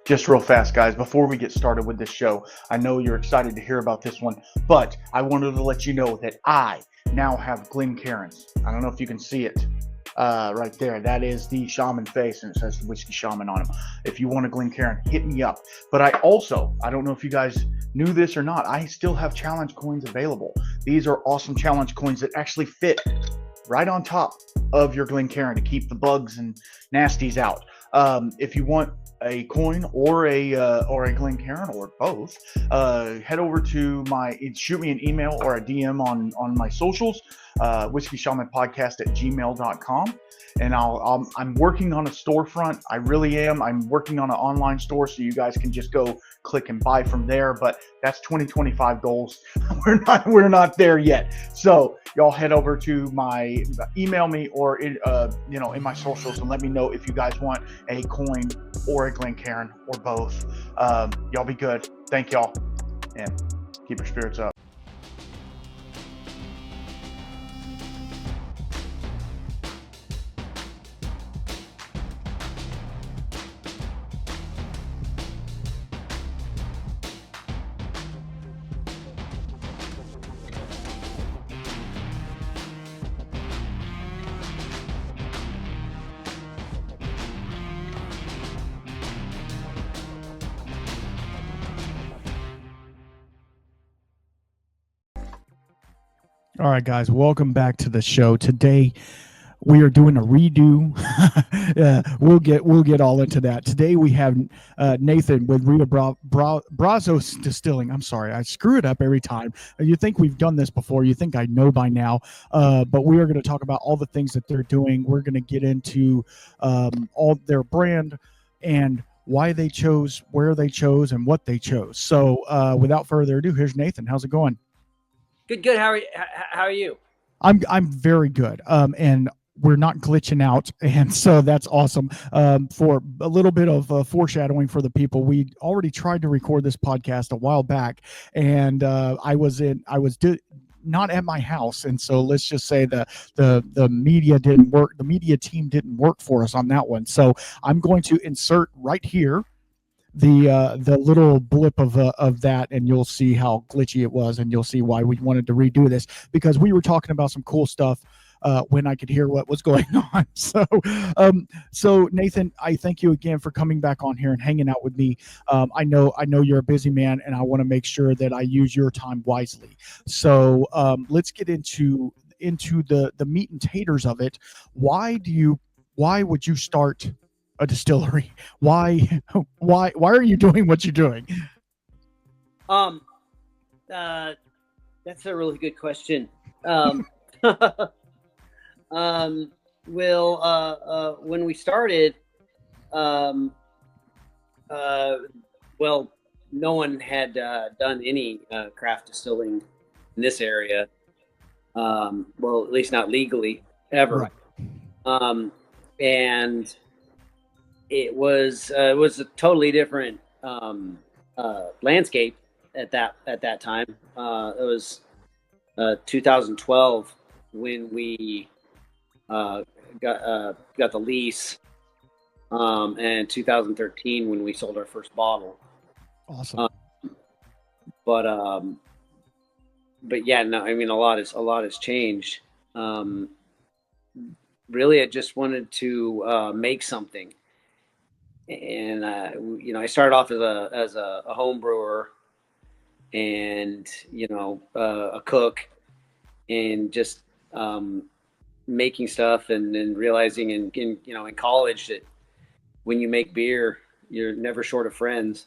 Just real fast, guys, before we get started with this show, I know you're excited to hear about this one, but I wanted to let you know that I now have Glencairns. I don't know if you can see it right there. That is the shaman face, and it says Whiskey Shaman on him. If you want a Glencairn, hit me up. But I don't know if you guys knew this or not, I still have challenge coins available. These are awesome challenge coins that actually fit right on top of your Glencairn to keep the bugs and nasties out. If you want a coin or a Glencairn or both, head over to shoot me an email or a DM on my socials, Whiskey Shaman Podcast at gmail.com. And I'm working on a storefront. I really am. I'm working on an online store, so you guys can just go click and buy from there. But that's 2025 goals. We're not there yet. So y'all head over to email me or in my socials and let me know if you guys want a coin or a Glencairn or both. Y'all be good. Thank y'all, and keep your spirits up. All right, guys, welcome back to the show. Today we are doing a redo. We'll get all into that. Today we have Nathan with Rio Brazos Distilling. I'm sorry, I screw it up every time. You think we've done this before. You think I know by now. But we are going to talk about all the things that they're doing. We're going to get into all their brand and why they chose, where they chose, and what they chose. So without further ado, here's Nathan. How's it going? Good. How are you? I'm very good. And we're not glitching out, and so that's awesome. For a little bit of foreshadowing for the people, we already tried to record this podcast a while back, and I was not at my house, and so let's just say the media didn't work. The media team didn't work for us on that one. So I'm going to insert right here the little blip of that, and you'll see how glitchy it was, and you'll see why we wanted to redo this, because we were talking about some cool stuff when I could hear what was going on. So Nathan, I thank you again for coming back on here and hanging out with me. I know you're a busy man, and I want to make sure that I use your time wisely. So let's get into the meat and taters of it. Why would you start a distillery? Why are you doing what you're doing? That's a really good question. When we started, well, no one had done any craft distilling in this area. Well, at least not legally ever. Right. And it was a totally different landscape at that time. It was 2012 when we got the lease, and 2013 when we sold our first bottle. Awesome. But yeah, no, I mean a lot has changed. Really, I just wanted to make something. And I started off as a home brewer, and a cook, and just making stuff, and then realizing in college that when you make beer, you're never short of friends.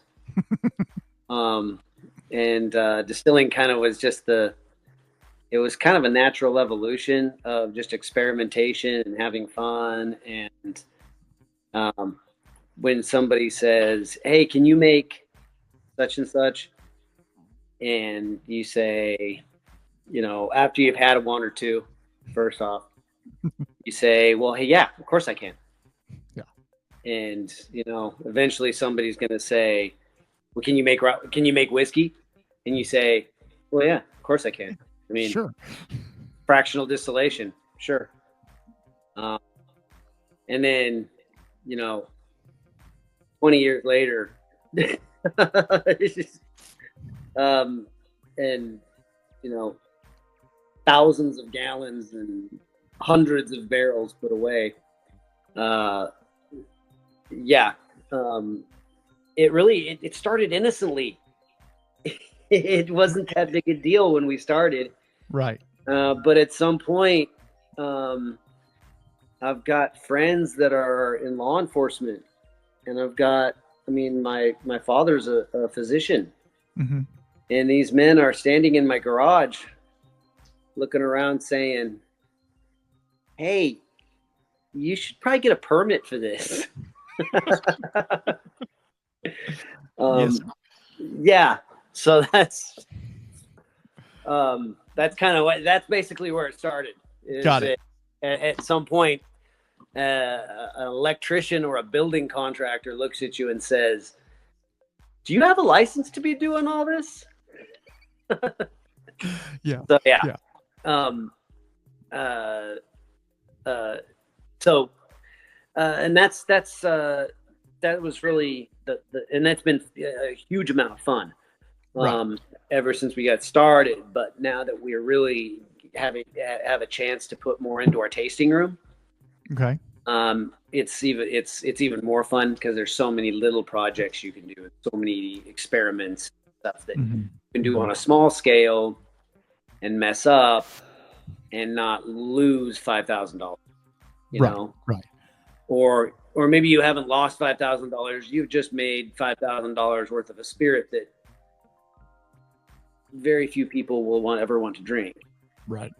And distilling kind of was it was kind of a natural evolution of just experimentation and having fun. And when somebody says, "Hey, can you make such and such?" and you say, after you've had one or two, first off, you say, "Well, hey, yeah, of course I can." Yeah. And eventually somebody's going to say, "Well, can you make whiskey?" And you say, "Well, yeah, of course I can." I mean, sure. Fractional distillation, sure. And then 20 years later, It's just, and you know, thousands of gallons and hundreds of barrels put away. Yeah. It started innocently. It wasn't that big a deal when we started. Right. But at some point, I've got friends that are in law enforcement, and my father's a physician, Mm-hmm. and these men are standing in my garage looking around saying, "Hey, you should probably get a permit for this." Yes. Yeah. So that's that's basically where it started. Got it. At some point, an electrician or a building contractor looks at you and says, "Do you have a license to be doing all this?" Yeah. So yeah. Yeah. And that was really and that's been a huge amount of fun. Right. Ever since we got started, but now that we're really have a chance to put more into our tasting room, Okay. it's even more fun because there's so many little projects you can do, so many experiments, stuff that Mm-hmm. you can do on a small scale and mess up and not lose $5,000. You Right. know, Right. or maybe you haven't lost $5,000. You've just made $5,000 worth of a spirit that very few people will ever want to drink. Right.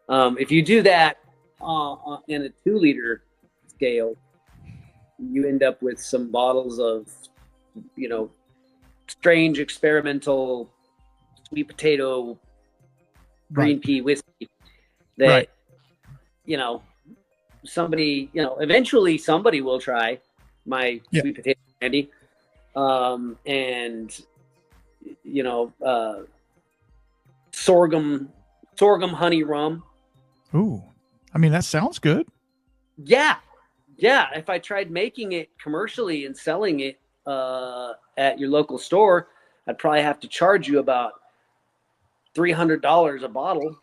If you do that in a 2-liter scale, you end up with some bottles of, strange experimental sweet potato green pea whiskey that, somebody, eventually somebody will try my sweet potato candy. And sorghum honey rum. Ooh, I mean, that sounds good. Yeah. If I tried making it commercially and selling it at your local store, I'd probably have to charge you about $300 a bottle,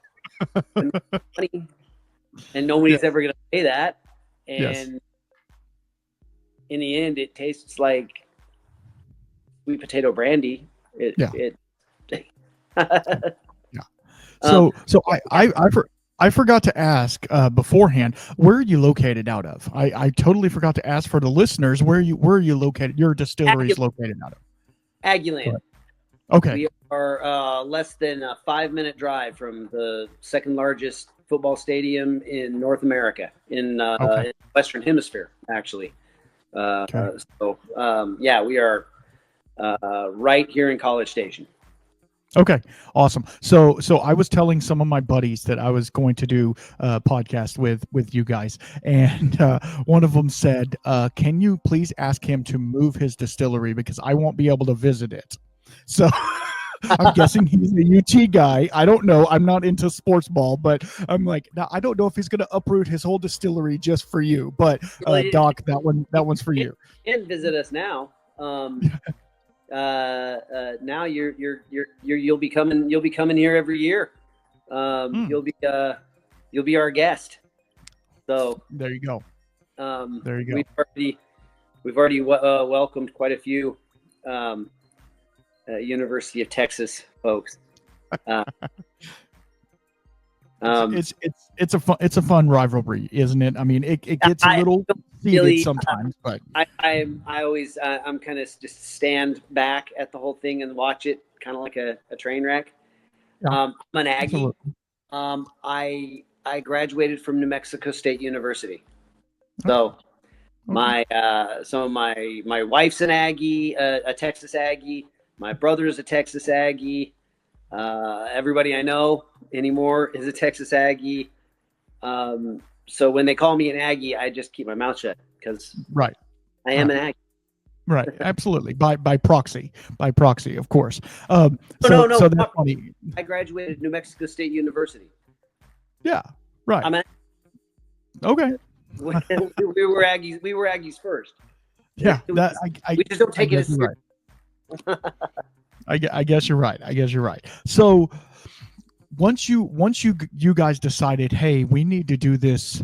and nobody's ever going to pay that. And in the end, it tastes like sweet potato brandy. So I forgot to ask beforehand, where are you located out of? I totally forgot to ask for the listeners, where are you located? Your distillery is located out of Aggieland. Okay. We are less than a 5-minute drive from the second largest football stadium in North America, in the Western Hemisphere, actually. We are right here in College Station. Okay, awesome. So I was telling some of my buddies that I was going to do a podcast with you guys, and one of them said, "Can you please ask him to move his distillery because I won't be able to visit it?" So I'm guessing he's a UT guy. I don't know. I'm not into sports ball, but I'm like, now I don't know if he's going to uproot his whole distillery just for you. But Doc, that one's for you. You can visit us now. Now you'll be coming here every year. You'll be our guest. So there you go. There you go. We've already welcomed quite a few University of Texas folks. It's a fun rivalry, isn't it? I mean, it gets a little heated sometimes, but I'm kind of just stand back at the whole thing and watch it, kind of like a train wreck. I'm an Aggie. I graduated from New Mexico State University, so my wife's an Aggie, a Texas Aggie. My brother's a Texas Aggie. Everybody I know anymore is a Texas Aggie. So when they call me an Aggie, I just keep my mouth shut because I am an Aggie. Right, absolutely. By proxy, of course. No. So that's funny. I graduated New Mexico State University. Yeah, right. Okay. We were Aggies. We were Aggies first. Yeah, We just don't take it as right. I guess you're right. So once you guys decided, hey, we need to do this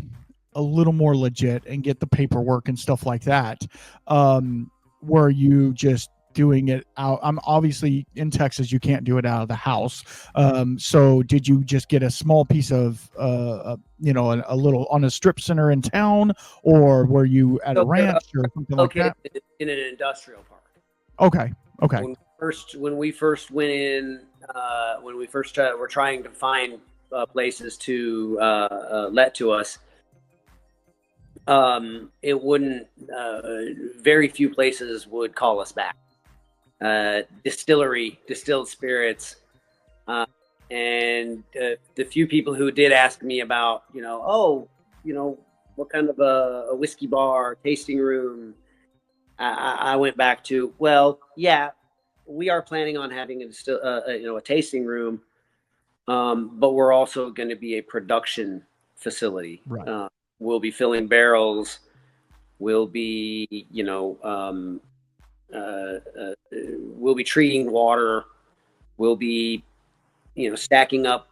a little more legit and get the paperwork and stuff like that, were you just doing it out? I'm obviously in Texas, you can't do it out of the house. So did you just get a small piece of, a little on a strip center in town, or were you at a ranch or something like that? In an industrial park. Okay. When we first went in, were trying to find places to let to us, it wouldn't. Very few places would call us back. Distillery, distilled spirits, and the few people who did ask me about, what kind of a whiskey bar, tasting room, I went back to, well, yeah, we are planning on having a tasting room, but we're also going to be a production facility. Right. We'll be filling barrels. We'll be, we'll be treating water. We'll be, stacking up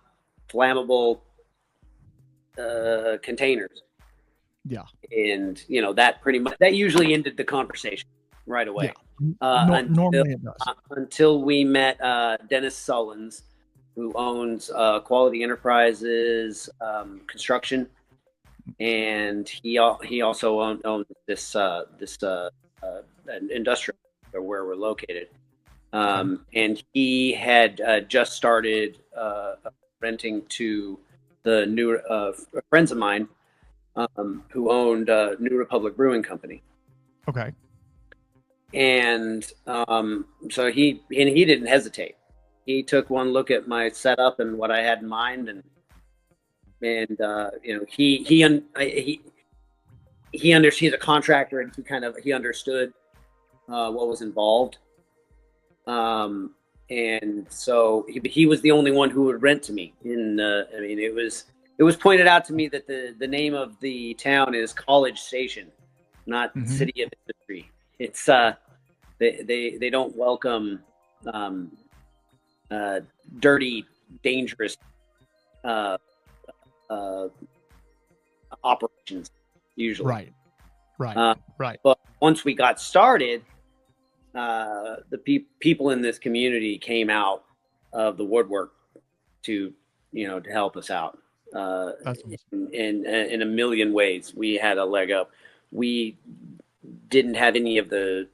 flammable containers. Yeah. And, that usually ended the conversation right away. Yeah. Normally it does. Until we met Dennis Sullins, who owns Quality Enterprises Construction. And he also owns this industrial where we're located. And he had just started renting to the new friends of mine who owned New Republic Brewing Company. Okay. And so he didn't hesitate. He took one look at my setup and what I had in mind, and he understood. He's a contractor, and he understood what was involved. And so he was the only one who would rent to me. It was pointed out to me that the name of the town is College Station, not City of Industry. It's they don't welcome dirty, dangerous operations usually. Right. But once we got started, the people in this community came out of the woodwork to help us out in a million ways. We had a leg up. We didn't have any of the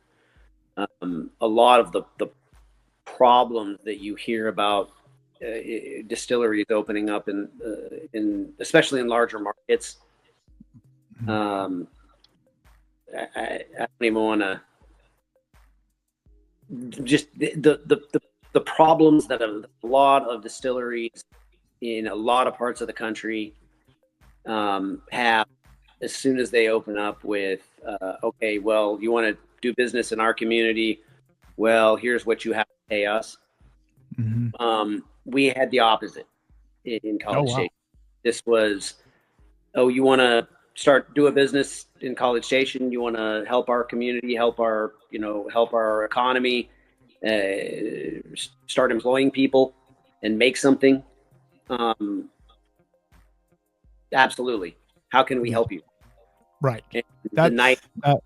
a lot of the problems that you hear about distilleries opening up in especially in larger markets. I don't even want to. Just the problems that a lot of distilleries in a lot of parts of the country have as soon as they open up with, okay, well, you want to do business in our community, well, here's what you have to pay us. We had the opposite in College Station. This was, you want to do a business in College Station, you want to help our community, help our economy, start employing people and make something. Absolutely. How can we help you? Right. The night that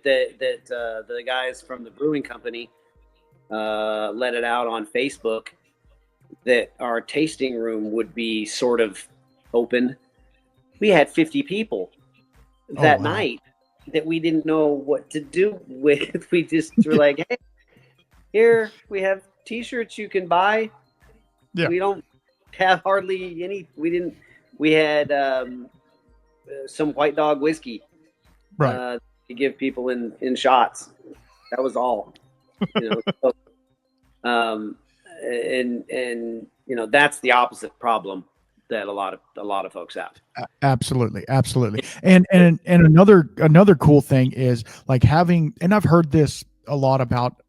the guys from the brewing company let it out on Facebook that our tasting room would be sort of open, we had 50 people that night that we didn't know what to do with. We just were like, hey, here we have t-shirts you can buy. Yeah. We don't have hardly any. We had some White Dog whiskey to give people in shots. That was all. And that's the opposite problem that a lot of folks have. Absolutely. And another cool thing is like having, and I've heard this a lot about,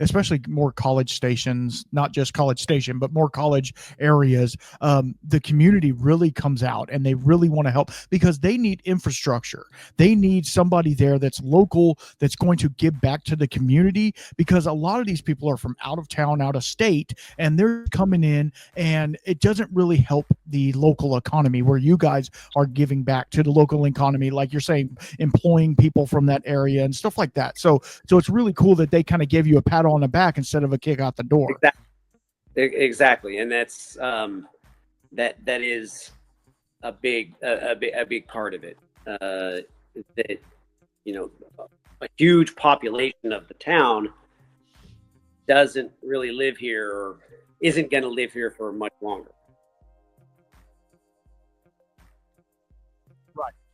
especially more college stations, not just College Station, but more college areas. The community really comes out and they really want to help because they need infrastructure. They need somebody there that's local, that's going to give back to the community, because a lot of these people are from out of town, out of state, and they're coming in, and it doesn't really help the local economy, where you guys are giving back to the local economy, like you're saying, employing people from that area and stuff like that. So it's really cool that they kind of gave you a pat on the back instead of a kick out the door. Exactly. And that's that is a big part of it. That, a huge population of the town doesn't really live here, or isn't going to live here for much longer.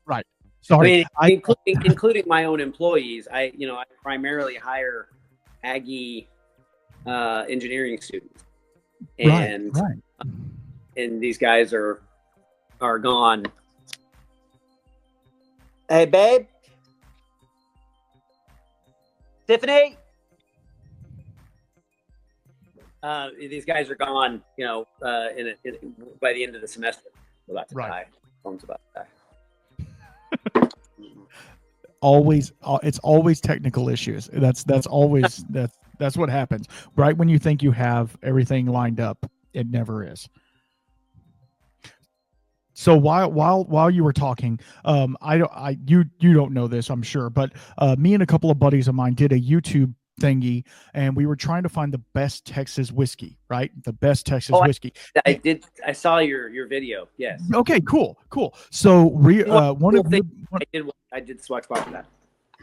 Right. Sorry. I mean, including my own employees. I primarily hire Aggie engineering students, and and these guys are gone. Hey, babe, Tiffany. These guys are gone. By the end of the semester. We're about to die. Phone's about to die. It's always technical issues. That's always that's what happens right when you think you have everything lined up. It never is. So while you were talking, you don't know this, I'm sure, but me and a couple of buddies of mine did a YouTube thingy, and we were trying to find the best Texas whiskey, right? The best Texas whiskey. I did. I saw your video. Yes. Okay. Cool. So I did swatch bottle that.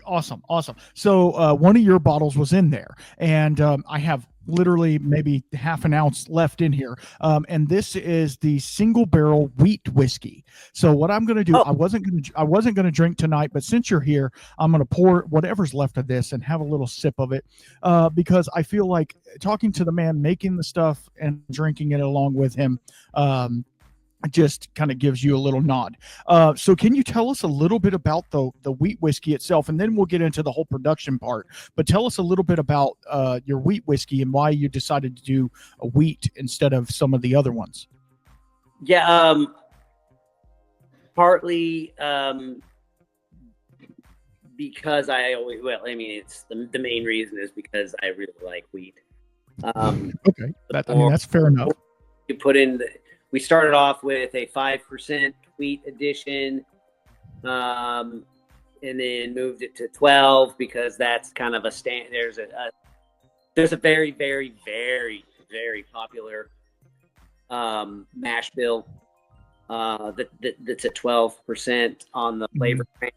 Awesome. So one of your bottles was in there, and I have literally maybe half an ounce left in here. And this is the single barrel wheat whiskey. So what I'm going to do, I wasn't going to drink tonight, but since you're here, I'm going to pour whatever's left of this and have a little sip of it, because I feel like talking to the man making the stuff and drinking it along with him, just kind of gives you a little nod. So can you tell us a little bit about the wheat whiskey itself, and then we'll get into the whole production part, but tell us a little bit about your wheat whiskey and why you decided to do a wheat instead of some of the other ones. Yeah. Partly because it's the main reason is because I really like wheat. Okay. That's fair enough. You put in we started off with a 5% wheat edition, and then moved it to 12 because that's kind of a stand. There's a very, very, very, very popular mash bill that's at 12% on the flavor grain,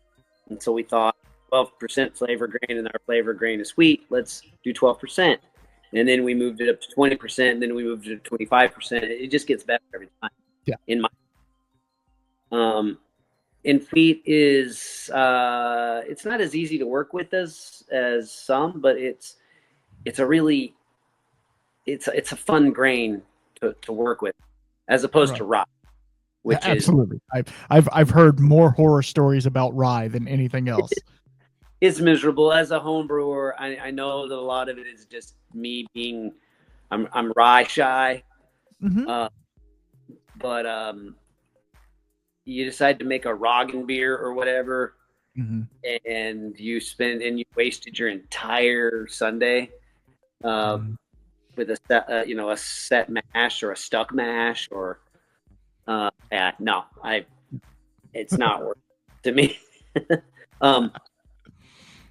and so we thought 12% flavor grain, and our flavor grain is wheat. Let's do 12%. And then we moved it up to 20%, and then we moved it to 25%. It just gets better every time. Yeah. And wheat is it's not as easy to work with as some, but it's a fun grain to work with, as opposed to rye, which absolutely. I've heard more horror stories about rye than anything else. It's miserable. As a home brewer, I know that a lot of it is just me being, I'm rye shy. Mm-hmm. But you decide to make a Roggen beer or whatever, and you wasted your entire Sunday with a set mash or a stuck mash or it's not worth it to me.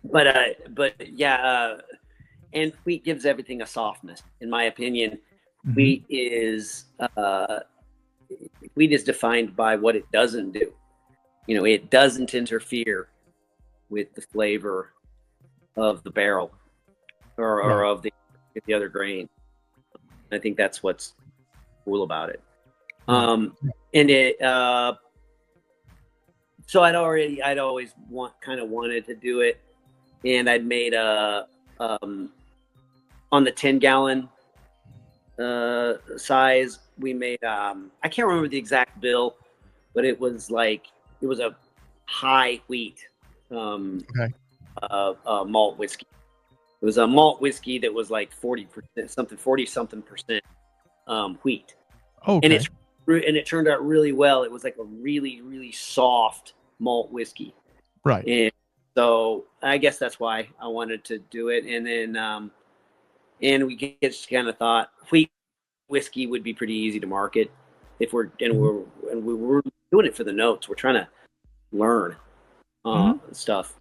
But and wheat gives everything a softness, in my opinion. Wheat is defined by what it doesn't do. It doesn't interfere with the flavor of the barrel or of the other grain. I think that's what's cool about it. And it so I'd always wanted to do it. And I'd made on the 10-gallon size, we made I can't remember the exact bill, but it was a high wheat malt whiskey. It was a malt whiskey that was like 40%, something 40-something percent wheat. Okay. And it turned out really well. It was like a really, really soft malt whiskey. Right. And so I guess that's why I wanted to do it. And then and we just kind of thought wheat whiskey would be pretty easy to market if we were doing it for the notes. We're trying to learn stuff.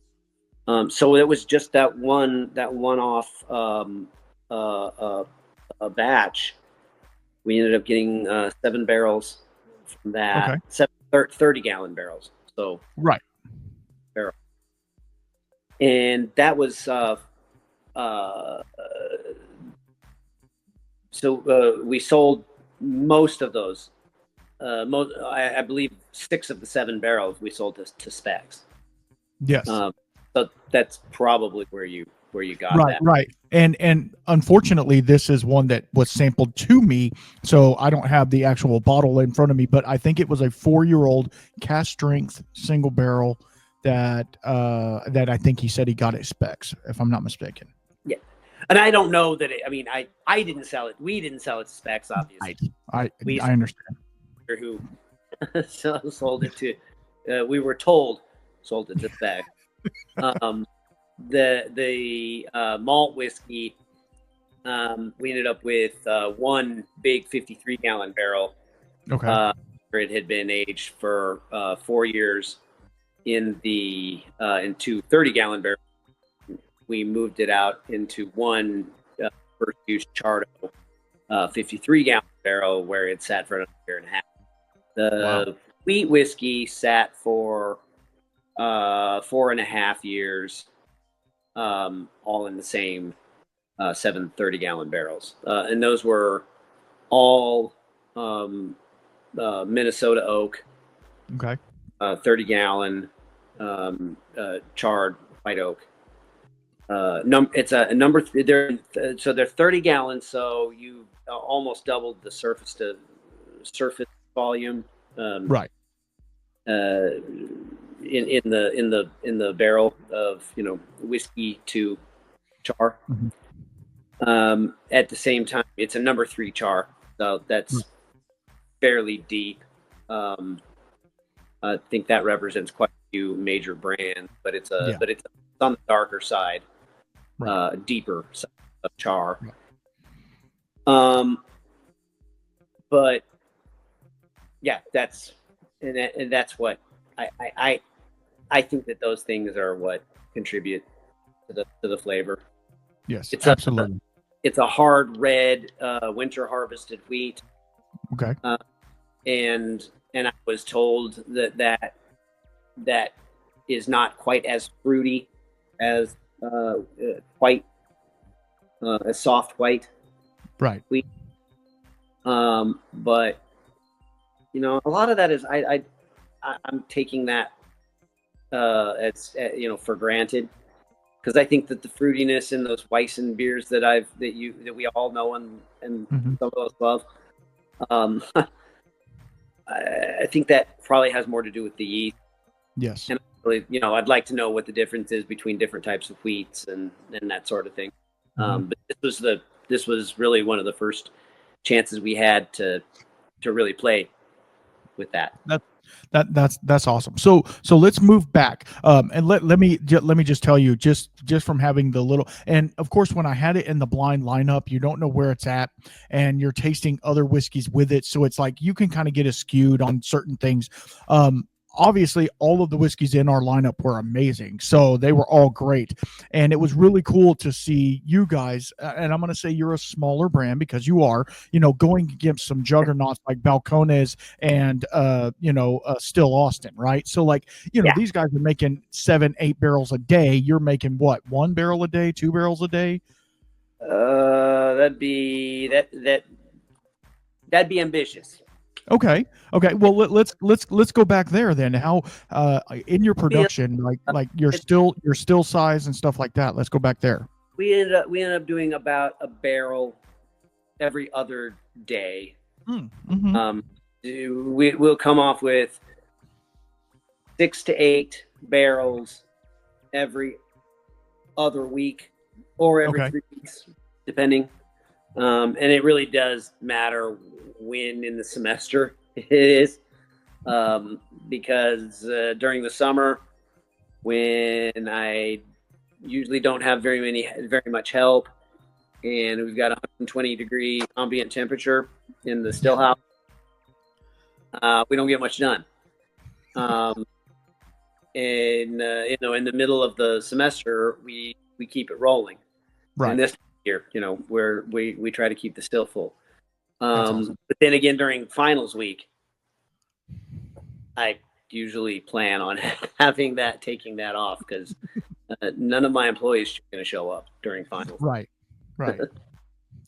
So it was just that one-off batch. We ended up getting 7 barrels from that. Okay. 30-gallon barrels. So right. Barrel. And that was so we sold most of those. I believe 6 of the 7 barrels we sold to specs. Yes. So that's probably where you got that. Right. And unfortunately, this is one that was sampled to me, so I don't have the actual bottle in front of me. But I think it was a 4-year-old cask strength single barrel that I think he said he got at specs, if I'm not mistaken. Yeah. And I don't know that I didn't sell it. We didn't sell it to specs, obviously. I understand. Who sold it to? We were told sold it to specs. The malt whiskey, we ended up with one big 53-gallon barrel. Okay. It had been aged for 4 years in 2 30-gallon barrels. We moved it out into one first use charred 53-gallon barrel where it sat for another year and a half. The wheat whiskey sat for 4.5 years, all in the same 7 30-gallon barrels. And those were all Minnesota oak. Okay. 30-gallon charred white oak. It's a number. So they're 30 gallons. So you almost doubled the surface volume. Right. In the barrel of whiskey to char. Mm-hmm. At the same time, it's a number 3 char, so that's fairly deep. I think that represents quite a few major brands, but it's on the darker side, deeper side of char. Right. But yeah, that's what I think that those things are what contribute to the flavor. Yes, absolutely. It's a hard red winter harvested wheat. Okay. And I was told that is not quite as fruity as white, as soft white. Right. Wheat. But a lot of that is I'm taking that as for granted, because I think that the fruitiness in those Weissen beers that we all know and some of us love, I think that probably has more to do with the yeast. Yes. And really, I'd like to know what the difference is between different types of wheats and that sort of thing. But this was really one of the first chances we had to really play with that. That's awesome. So let's move back. And let me just tell you, just from having the little, and of course, when I had it in the blind lineup, you don't know where it's at, and you're tasting other whiskeys with it. So it's like you can kind of get skewed on certain things. Obviously, all of the whiskeys in our lineup were amazing. So they were all great. And it was really cool to see you guys, and I'm going to say you're a smaller brand because you are, going against some juggernauts like Balcones and, Still Austin, right? So these guys are making 7-8 barrels a day. You're making what, 1 barrel a day, 2 barrels a day? That'd be ambitious. Okay. Well, let's go back there then. How in your production, like your still size and stuff like that. Let's go back there. We ended up doing about a barrel every other day. Mm-hmm. We'll come off with 6 to 8 barrels every other week, or every Okay. 3 weeks, depending. And it really does matter when in the semester it is, because during the summer, when I usually don't have very much help, and we've got 120-degree ambient temperature in the still house, we don't get much done. And in the middle of the semester, we keep it rolling. Right. And this year, where we try to keep the still full. Awesome. But then again, during finals week, I usually plan on taking that off, because none of my employees are going to show up during finals. Right.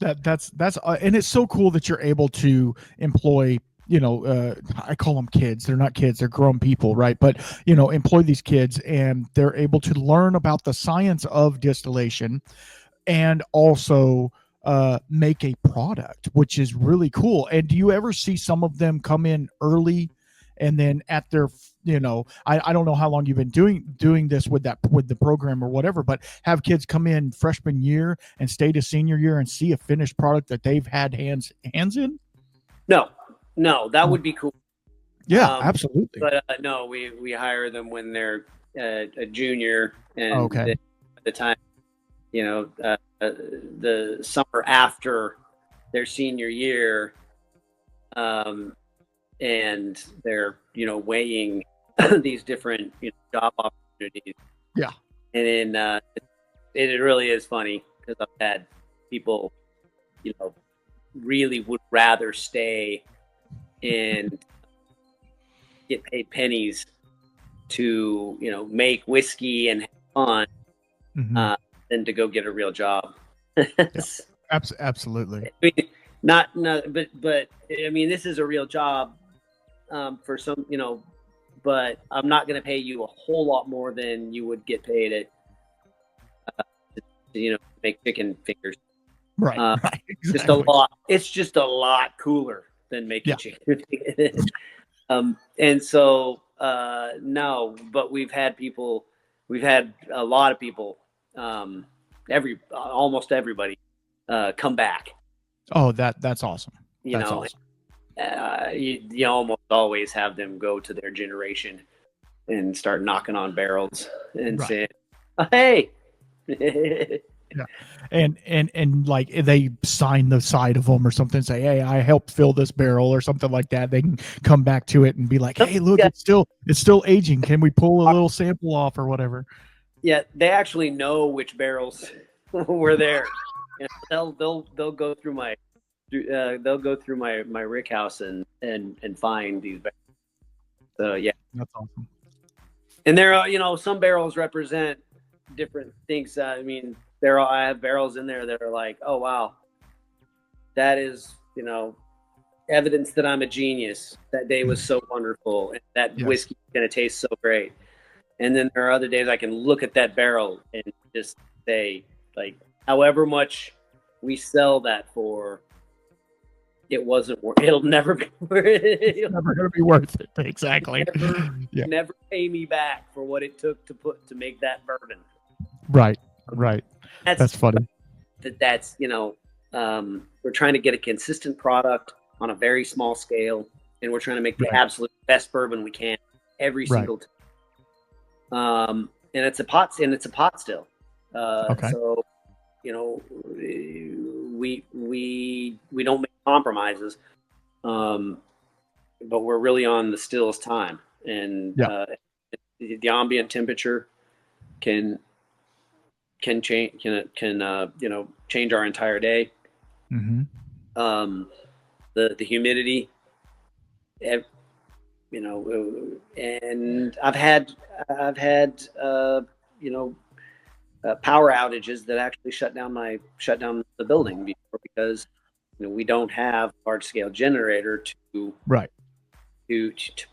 That's and it's so cool that you're able to employ, I call them kids. They're not kids, they're grown people, right? But employ these kids, and they're able to learn about the science of distillation, and also make a product, which is really cool. And do you ever see some of them come in early, and then at their, I don't know how long you've been doing this with the program or whatever, but have kids come in freshman year and stay to senior year and see a finished product that they've had hands in? No, that would be cool. Yeah, absolutely. But no, we hire them when they're a junior, and Okay. at the time, the summer after their senior year, and they're weighing these different job opportunities. Yeah. And then it really is funny, because I've had people really would rather stay and get paid pennies to make whiskey and have fun, Mhm. than to go get a real job. Absolutely. I mean, but I mean, this is a real job for some, but I'm not going to pay you a whole lot more than you would get paid at, make chicken fingers. Right. Just Exactly. a lot. It's just a lot cooler than making chicken fingers. And so no, but we've had a lot of people, almost everybody, come back. Oh, that's awesome. That's awesome. You almost always have them go to their generation and start knocking on barrels and saying, oh, "Hey." Yeah. And like they sign the side of them or something, say, "Hey, I helped fill this barrel," or something like that. They can come back to it and be like, "Hey, look, it's still aging. Can we pull a little sample off or whatever?" Yeah, they actually know which barrels were there. They'll go through my rick house and find these barrels. So yeah, that's awesome. And there are some barrels represent different things. I mean, I have barrels in there that are like, oh wow, that is evidence that I'm a genius. That day was so wonderful, and that whiskey is going to taste so great. And then there are other days I can look at that barrel and just say, like, however much we sell that for, it wasn't worth. It'll never be worth it. It's never going to be worth it. Exactly. Never pay me back for what it took to make that bourbon. Right. That's funny. That's we're trying to get a consistent product on a very small scale, and we're trying to make the absolute best bourbon we can every single time. And it's a pot still. Okay. So we don't make compromises, but we're really on the stills time, and the ambient temperature can change change our entire day. Mm-hmm. The humidity, and I've had power outages that actually shut down the building before, because we don't have large scale generator to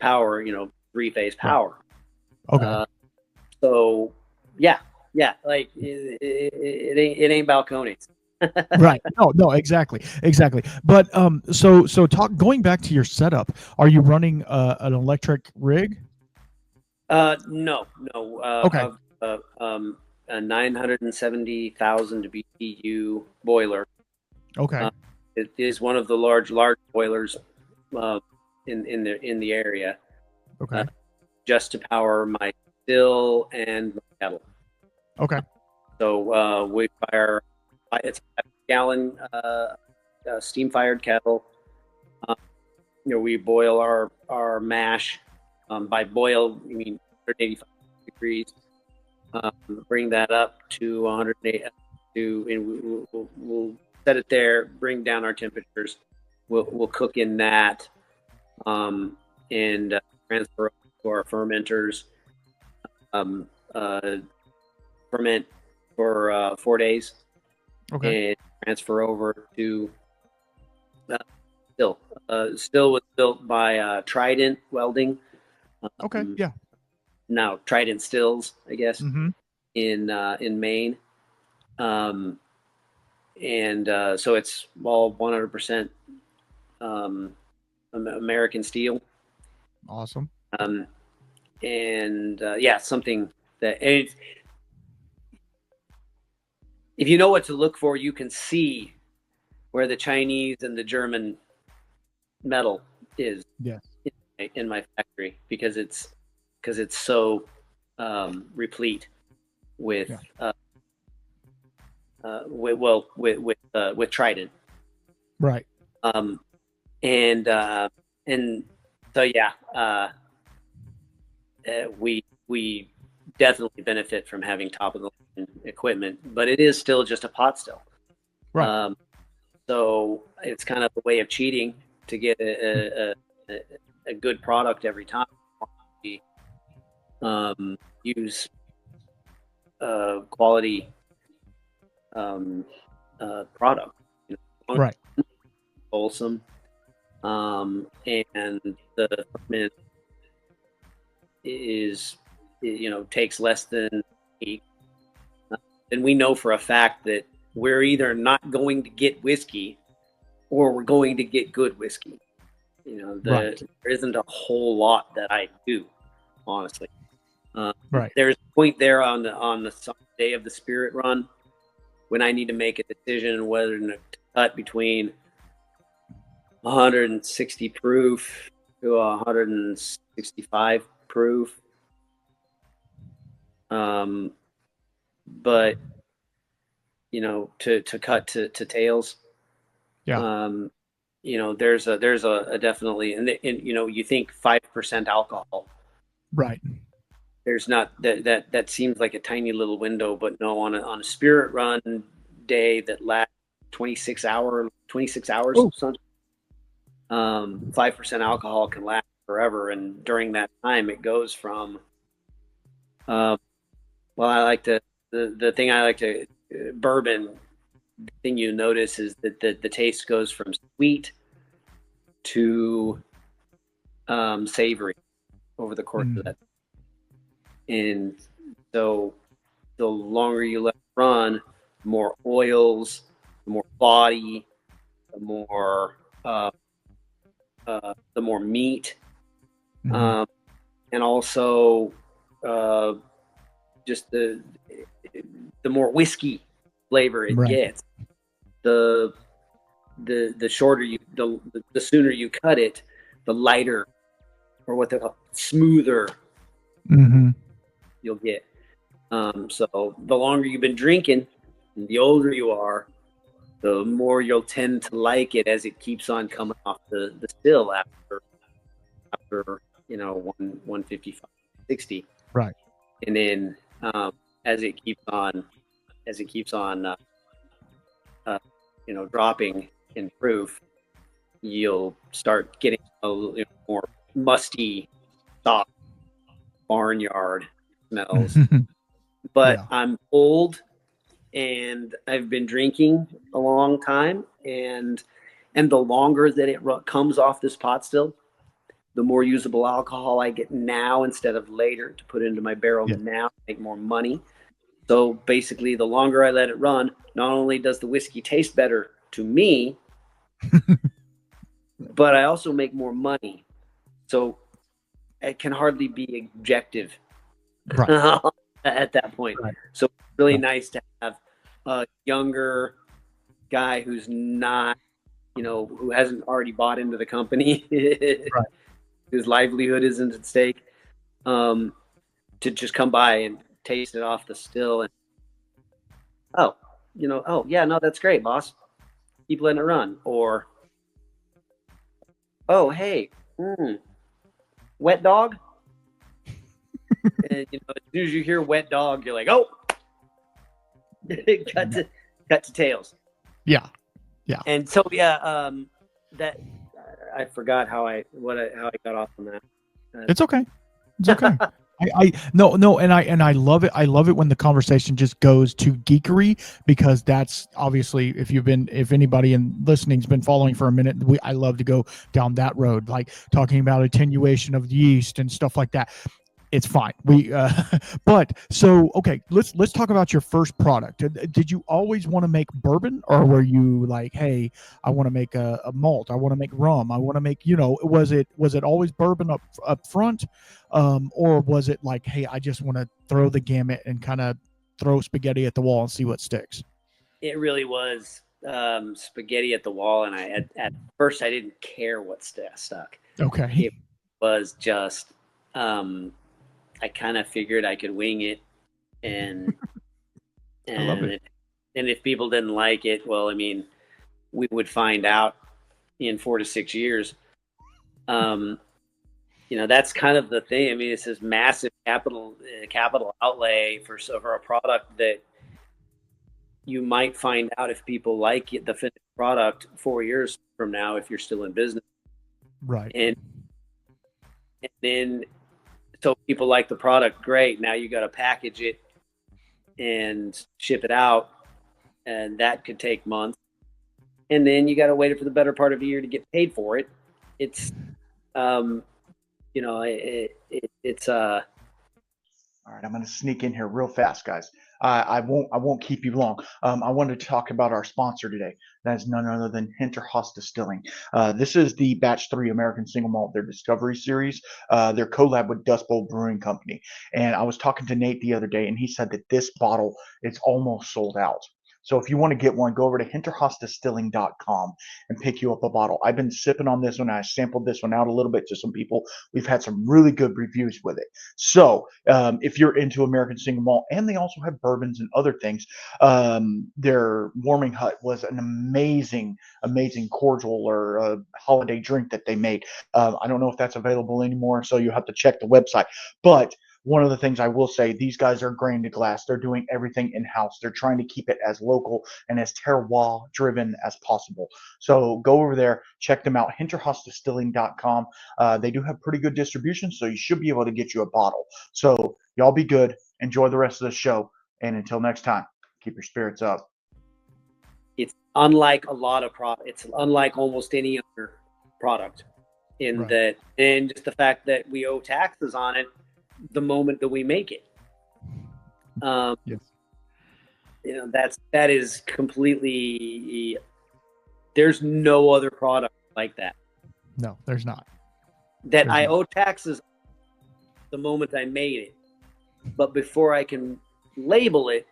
power 3-phase power. Okay. So yeah, like it ain't balconies. Right. No, exactly. But so going back to your setup, are you running an electric rig? No. Okay. a 970,000 BTU boiler. Okay. It is one of the large boilers in the area. Okay. Just to power my still and my kettle. Okay. So we fire. It's a gallon steam fired kettle. We boil our mash. By boil, you mean 185 degrees. Bring that up to 108. And we'll set it there. Bring down our temperatures. We'll cook in that, and transfer to our fermenters. Ferment for 4 days. Okay. And transfer over to still. Still was built by Trident Welding. Okay. Yeah. Now Trident Stills, I guess, Mm-hmm. in Maine. So it's all 100% American steel. Awesome. Something that if you know what to look for, you can see where the Chinese and the German metal is. Yeah. In my factory because it's so replete with with Trident. Right. We definitely benefit from having top of the line equipment, but it is still just a pot still. Right. So it's kind of a way of cheating to get a good product every time. Use quality product, Right. wholesome, and the ferment is takes less than a week. And we know for a fact that we're either not going to get whiskey or we're going to get good whiskey. Right. There isn't a whole lot that I do, honestly. Right. There's a point there on the day of the spirit run when I need to make a decision whether to cut between 160 proof to 165 proof. But to cut to tails. Yeah. There's a definitely, and you think 5% alcohol. Right. There's not that seems like a tiny little window, but no, on a spirit run day that lasts 26 hours, Oh. something, 5% alcohol can last forever. And during that time, it goes from, the thing I like to, bourbon, the thing you notice is that the taste goes from sweet to savory over the course of that. And so the longer you let it run, the more oils, the more body, the more meat, and also just the more whiskey flavor it gets. The shorter the sooner you cut it, the lighter, or what they call smoother you'll get. So the longer you've been drinking, and the older you are, the more you'll tend to like it as it keeps on coming off the still after 155, 60. Right. And then as it keeps on dropping in proof, you'll start getting a little more musty, soft barnyard smells. But I'm old and I've been drinking a long time, and the longer that it comes off this pot still, the more usable alcohol I get now instead of later to put into my barrel now to make more money. So basically, the longer I let it run, not only does the whiskey taste better to me, but I also make more money. So it can hardly be objective at that point. Right. So really nice to have a younger guy who's not, who hasn't already bought into the company, Right. whose livelihood isn't at stake, to just come by and taste it off the still and, oh yeah, no, that's great, boss. Keep letting it run. Or, oh, hey, wet dog. And as soon as you hear wet dog, you're like, oh, cut to tails. Yeah. And so that I forgot how I got off on that. It's okay. It's okay. No, and I love it. I love it when the conversation just goes to geekery, because that's obviously, if anybody in listening's been following for a minute, I love to go down that road, like talking about attenuation of yeast and stuff like that. It's fine. But so, okay, let's talk about your first product. Did you always want to make bourbon, or were you like, hey, I want to make a malt, I want to make rum, I want to make, was it always bourbon up front? Or was it like, hey, I just want to throw the gamut and kind of throw spaghetti at the wall and see what sticks? It really was spaghetti at the wall. And at first I didn't care what stuck. Okay. It was just, I kind of figured I could wing it, and I love it. And if people didn't like it, well, I mean, we would find out in 4 to 6 years. That's kind of the thing. I mean, it's this massive capital outlay for a product that you might find out if people like it, the finished product 4 years from now, if you're still in business. Right. And then, so people like the product, great. Now you got to package it and ship it out, and that could take months. And then you got to wait for the better part of a year to get paid for it. It's, it's All right, I'm going to sneak in here real fast, guys. I won't keep you long. I wanted to talk about our sponsor today. That is none other than Hinterhouse Distilling. This is the Batch 3 American Single Malt, their Discovery Series, their collab with Dust Bowl Brewing Company. And I was talking to Nate the other day, and he said that this bottle is almost sold out. So if you want to get one, go over to hinterhouse.distilling.com and pick you up a bottle. I've been sipping on this one. I sampled this one out a little bit to some people. We've had some really good reviews with it. So if you're into American Single Malt, and they also have bourbons and other things, their Warming Hut was an amazing cordial or holiday drink that they made. I don't know if that's available anymore, so you have to check the website. But one of the things I will say, these guys are grain to glass. They're doing everything in-house. They're trying to keep it as local and as terroir driven as possible. So go over there, check them out, hinterhouse.distilling.com. They do have pretty good distribution, so you should be able to get you a bottle. So y'all be good. Enjoy the rest of the show. And until next time, keep your spirits up. It's unlike a lot of it's unlike almost any other product in Right. that, and just the fact that we owe taxes on it the moment that we make it. Yes. That is completely, there's no other product like that. No, there's not. That I owe taxes the moment I made it, but before I can label it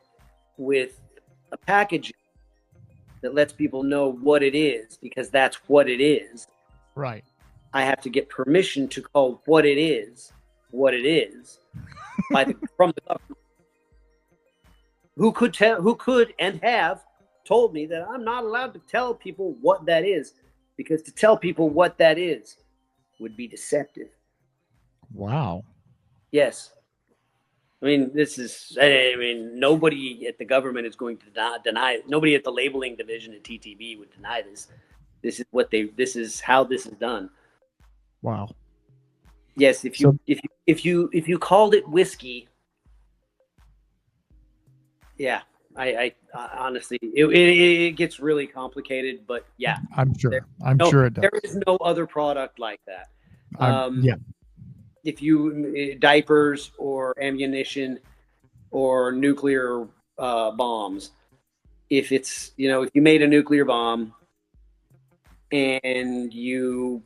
with a package that lets people know what it is, because that's what it is. Right. I have to get permission to call what it is from the government, who could and have told me that I'm not allowed to tell people what that is, because to tell people what that is would be deceptive. Wow. Yes. I mean, nobody at the government is going to deny it. Nobody at the labeling division at TTB would deny this. This is how this is done. Wow. Yes, if you called it whiskey, yeah, I honestly, it gets really complicated, but yeah, I'm sure it does. There is no other product like that. Yeah. If you diapers or ammunition or nuclear bombs, if it's, if you made a nuclear bomb and you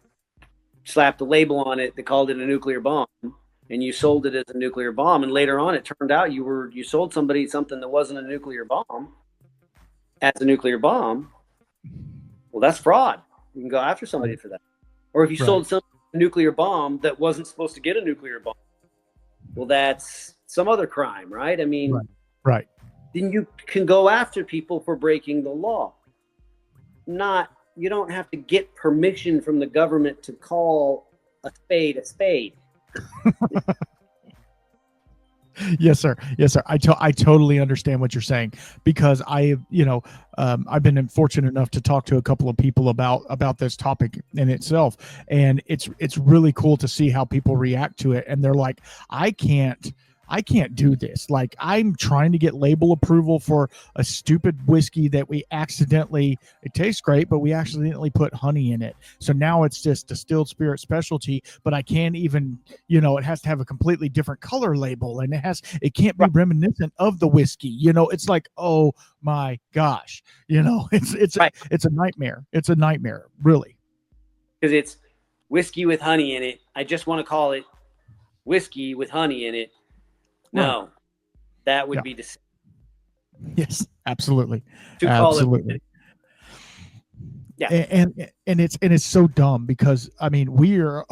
slapped a label on it that called it a nuclear bomb, and you sold it as a nuclear bomb, and later on it turned out you sold somebody something that wasn't a nuclear bomb as a nuclear bomb, well, that's fraud. You can go after somebody for that. Or if you sold some nuclear bomb that wasn't supposed to get a nuclear bomb, well, that's some other crime, right? I mean, right. Then you can go after people for breaking the law. You don't have to get permission from the government to call a spade a spade. Yes, sir. Yes, sir. I totally understand what you're saying, because I've been fortunate enough to talk to a couple of people about this topic in itself, and it's really cool to see how people react to it, and they're like, I can't do this. Like, I'm trying to get label approval for a stupid whiskey that it tastes great, but we accidentally put honey in it. So now it's just distilled spirit specialty, but I can't even, it has to have a completely different color label, and it can't be reminiscent of the whiskey. It's like, oh my gosh, it's a nightmare. It's a nightmare, really. Because it's whiskey with honey in it. I just want to call it whiskey with honey in it. No, that would be deceptive. Yes, absolutely. Absolutely. Yeah. And it's so dumb, because I mean, we're,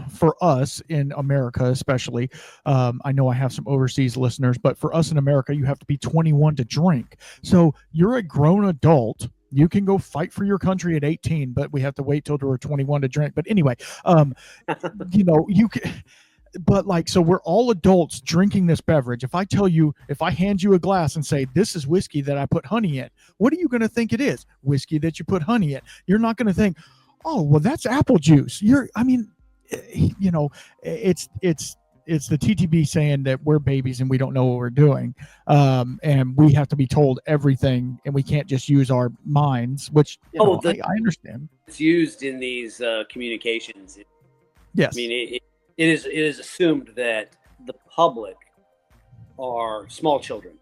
for us in America, especially, I know I have some overseas listeners, but for us in America, you have to be 21 to drink. So you're a grown adult. You can go fight for your country at 18, but we have to wait till we're 21 to drink. But anyway, you can. But so we're all adults drinking this beverage. If I hand you a glass and say, this is whiskey that I put honey in, what are you going to think it is? Whiskey that you put honey in. You're not going to think, oh, well, that's apple juice. It's the TTB saying that we're babies and we don't know what we're doing. And we have to be told everything, and we can't just use our minds, which I understand. It's used in these communications. Yes. I mean, it is assumed that the public are small children.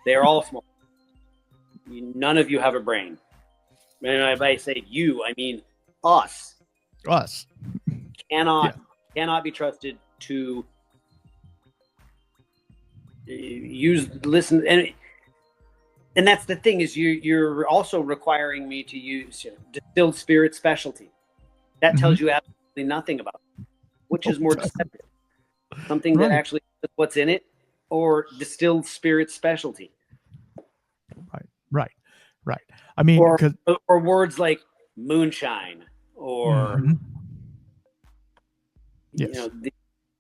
They are all small. None of you have a brain. And if I say you, I mean us. Us. Cannot be trusted to listen. And that's the thing, is you're also requiring me to use distilled spirit specialty. That tells you absolutely nothing about it. Which is more deceptive? Something that actually is what's in it, or distilled spirit specialty? Right. I mean, or words like moonshine, or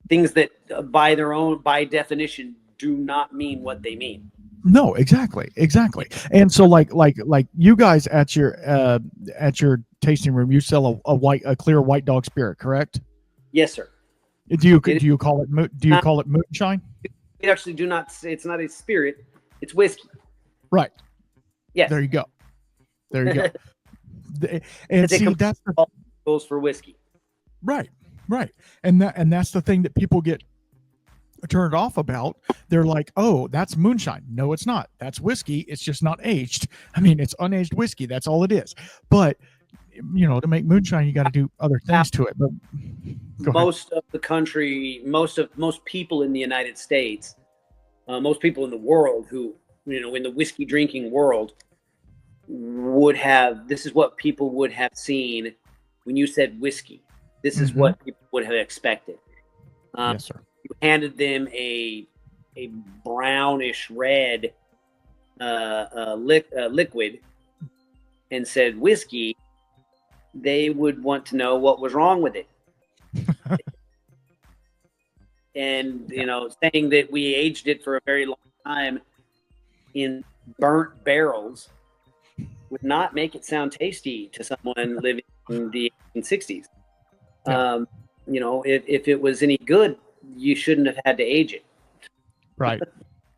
things that by definition do not mean what they mean. No, exactly. And so, like you guys at your tasting room, you sell a clear white dog spirit, correct? Yes, sir. Do you call it moonshine? We actually do not say it's not a spirit; it's whiskey. Right. Yes. There you go. And see, that's the goes for whiskey. Right. And that's the thing that people get turned off about. They're like, oh, that's moonshine. No, it's not. That's whiskey. It's just not aged. I mean, it's unaged whiskey. That's all it is. But to make moonshine, you got to do other things to it. But most of the country, most people in the United States, most people in the world who, in the whiskey drinking world, this is what people would have seen when you said whiskey. This is what people would have expected. Yes, sir. You handed them a brownish red liquid and said whiskey, they would want to know what was wrong with it. And saying that we aged it for a very long time in burnt barrels would not make it sound tasty to someone living in the 1860s. If it was any good, you shouldn't have had to age it.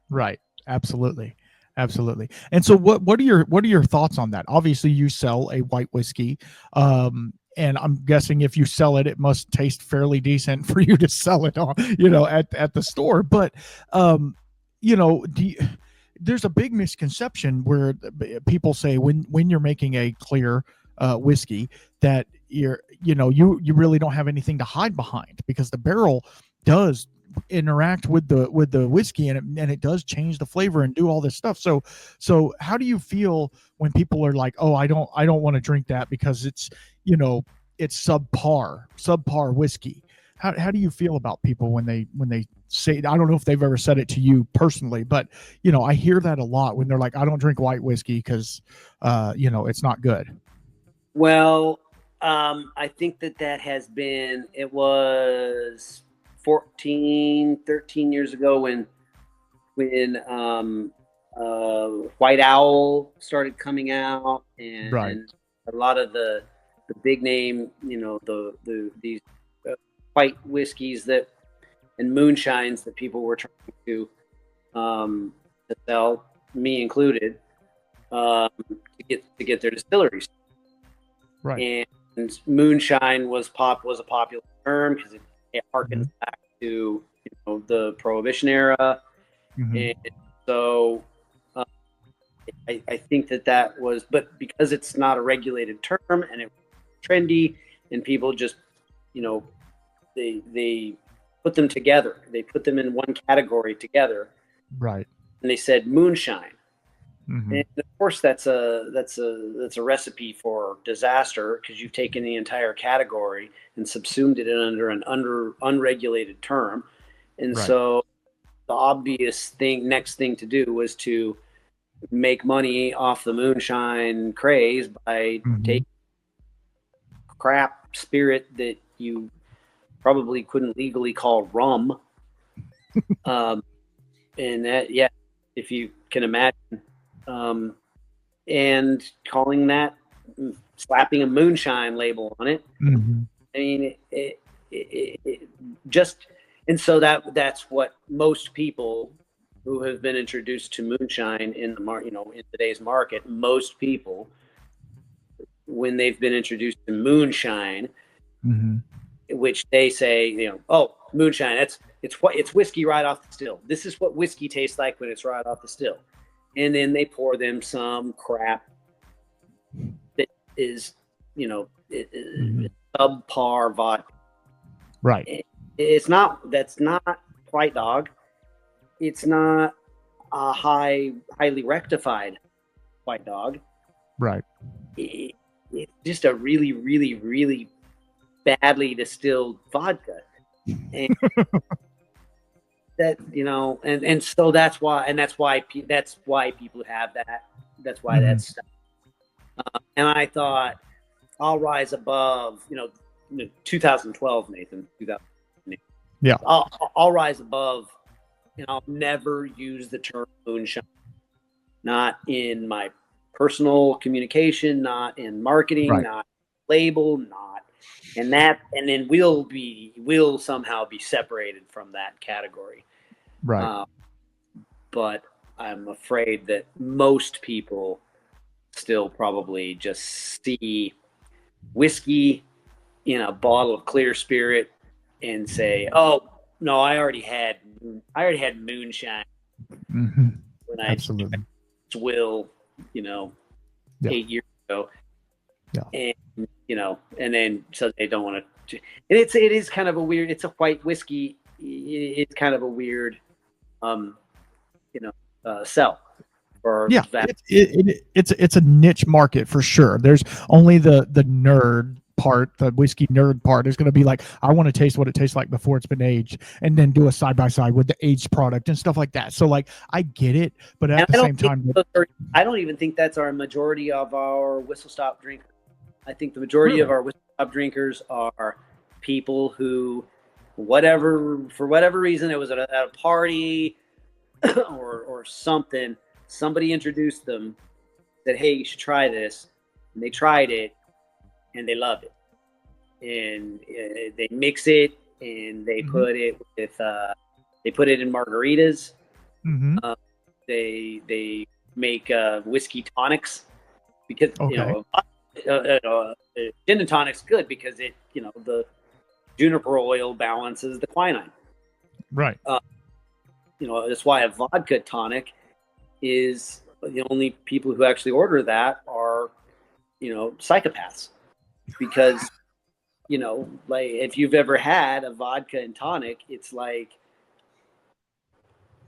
Right. Absolutely. And so what are your thoughts on that? Obviously you sell a white whiskey, and I'm guessing if you sell it, it must taste fairly decent for you to sell it on, at the store. But there's a big misconception where people say when you're making a clear whiskey that you really don't have anything to hide behind, because the barrel does interact with the whiskey, and it does change the flavor and do all this stuff. So how do you feel when people are like, oh, I don't want to drink that because it's it's subpar whiskey? How do you feel about people when they say, I don't know if they've ever said it to you personally, but I hear that a lot when they're like, I don't drink white whiskey because it's not good. Well, I think that has been, it was 13 years ago when White Owl started coming out, and, Right. and a lot of the big name, these white whiskeys and moonshines that people were trying to sell, me included, to get their distilleries. Right. And moonshine was a popular term because it harkens back to the Prohibition era, and so I think that was, but because it's not a regulated term and it was trendy, and people just they put them together, they put them in one category together, right? And they said moonshine. And of course, that's a recipe for disaster, because you've taken the entire category and subsumed it under an unregulated term. And right. So the obvious next thing to do was to make money off the moonshine craze by taking crap spirit that you probably couldn't legally call rum, and that, yeah, if you can imagine. And calling that, slapping a moonshine label on it. I mean, it just, and so that's what most people who have been introduced to moonshine in in today's market, most people, when they've been introduced to moonshine, which they say, oh, moonshine, it's whiskey right off the still. This is what whiskey tastes like when it's right off the still. And then they pour them some crap that is, subpar vodka. Right. That's not White Dog. It's not a highly rectified White Dog. Right. It's just a really, really, really badly distilled vodka. And that, and so that's why people have that. That's why that's stuff. And I thought, I'll rise above, 2012, Nathan, 2000. Yeah. I'll rise above, and I'll never use the term moonshine, not in my personal communication, not in marketing, right. not label, not, and then we'll somehow be separated from that category. Right. But I'm afraid that most people still probably just see whiskey in a bottle of clear spirit and say, "Oh no, I already had moonshine when Absolutely. I swill, 8 years ago." Yeah. And and then so they don't want to. And it is kind of a weird. It's a white whiskey. It's kind of a weird, sell. Yeah, it's a niche market for sure. There's only the nerd part, the whiskey nerd part is going to be like, I want to taste what it tastes like before it's been aged, and then do a side by side with the aged product and stuff like that. So like, I get it, but at the same time, I don't even think that's our majority of our whistle stop drinkers. I think the majority of our whistle stop drinkers are people who, for whatever reason, it was at a party or something. Somebody introduced them, said, "Hey, you should try this," and they tried it, and they loved it. And they mix it, and they put it with, they put it in margaritas. They make whiskey tonics, because gin and tonic's good because it, the juniper oil balances the quinine. Right. That's why a vodka tonic is, the only people who actually order that are, psychopaths, because you know, like if you've ever had a vodka and tonic, it's like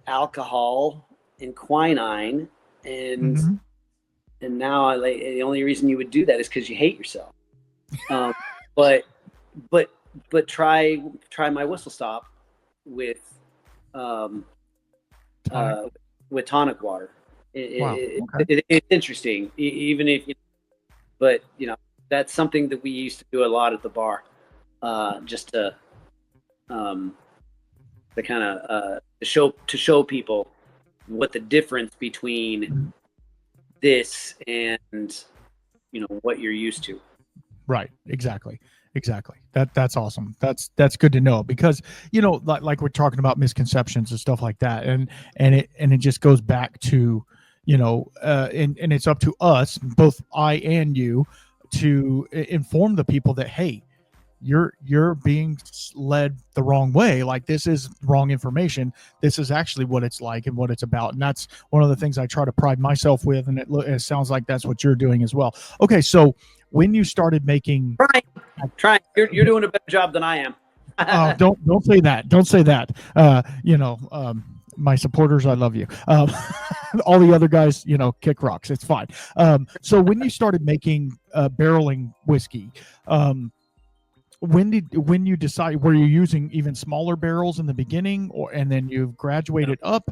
alcohol and quinine, and Mm-hmm. and now like the only reason you would do that is because you hate yourself. But but try my whistle stop with um, Tonic. with tonic water. Wow. Okay. It's interesting, even if but you know that's something that we used to do a lot at the bar, just to kind of to show people what the difference between this and what you're used to. Right. Exactly. That's awesome. That's good to know, because like we're talking about misconceptions and stuff like that, and it just goes back to and it's up to us, both I and you, to inform the people that, hey, you're being led the wrong way. Like, this is wrong information. This is actually what it's like and what it's about. And that's one of the things I try to pride myself with. And it sounds like that's what you're doing as well. Okay. So when you started making, trying, you're doing a better job than I am. don't say that. Don't say that. My supporters, I love you. All the other guys, kick rocks. It's fine. So when you started making barreling whiskey, when you decide, were you using even smaller barrels in the beginning, and then you've graduated up?